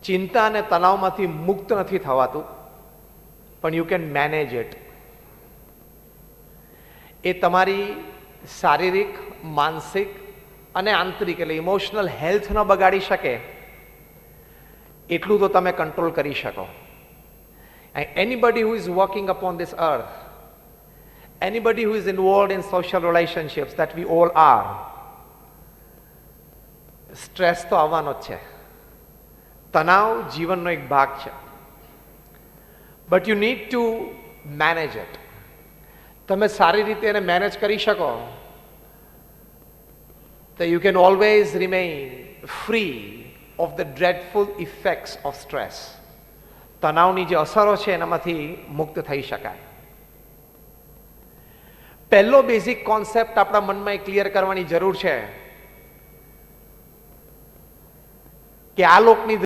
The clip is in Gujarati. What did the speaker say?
ચિંતા અને તણાવમાંથી મુક્ત નથી થવાતું, પણ યુ કેન મેનેજ ઇટ. એ તમારી શારીરિક, માનસિક અને આંતરિક એટલે ઇમોશનલ હેલ્થ ન બગાડી શકે એટલું તો તમે કંટ્રોલ કરી શકો. Anybody who is walking upon this earth, anybody who is involved in social relationships that we all are, stress તો આવવાનો જ છે. તણાવ જીવનનો એક ભાગ છે, but you need to manage it. તમે સારી રીતે એને મેનેજ કરી શકો તો you can always remain free of the dreadful effects of stress. તણાવની જે અસરો છે એનામાંથી મુક્ત થઈ શકાય. પહેલો બેઝિક કોન્સેપ્ટ આપણા મનમાં એ ક્લિયર કરવાની જરૂર છે કે આ લોકની